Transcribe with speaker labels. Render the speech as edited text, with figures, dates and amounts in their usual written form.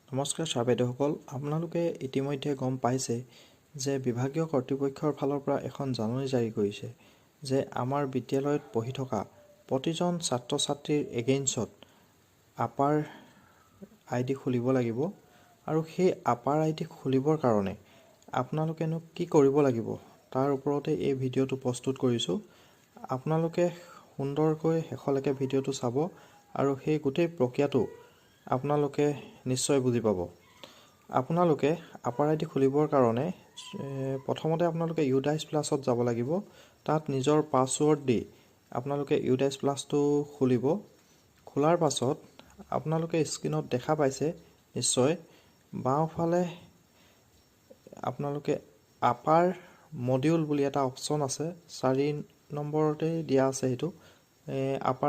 Speaker 1: নমস্কাৰ ছাৰ বাইদেউসকল, আপোনালোকে ইতিমধ্যে গম পাইছে যে বিভাগীয় কৰ্তৃপক্ষৰ ফালৰ পৰা এখন জাননী জাৰি কৰিছে যে আমাৰ বিদ্যালয়ত পঢ়ি থকা প্ৰতিজন ছাত্ৰ ছাত্ৰীৰ এগেইনষ্টত আপাৰ আই ডি খুলিব লাগিব আৰু সেই আপাৰ আই ডি খুলিবৰ কাৰণে আপোনালোকেনো কি কৰিব লাগিব তাৰ ওপৰতে এই ভিডিঅ'টো প্ৰস্তুত কৰিছোঁ। আপোনালোকে সুন্দৰকৈ শেষলৈকে ভিডিঅ'টো চাব আৰু সেই গোটেই প্ৰক্ৰিয়াটো আপোনালোকে নিশ্চয় বুজি পাব। আপোনালোকে আপাৰ আই ডি খুলিবৰ কাৰণে প্ৰথমতে আপোনালোকে ইউডাইচ প্লাছত যাব লাগিব। তাত নিজৰ পাছৱৰ্ড দি আপোনালোকে ইউডাইচ প্লাছটো খুলিব। খোলাৰ পাছত আপোনালোকে স্ক্ৰীনত দেখা পাইছে নিশ্চয়, বাওঁফালে আপোনালোকে আপাৰ মডিউল বুলি এটা অপশ্যন আছে, 4 নম্বৰতে দিয়া আছে। সেইটো আপাৰ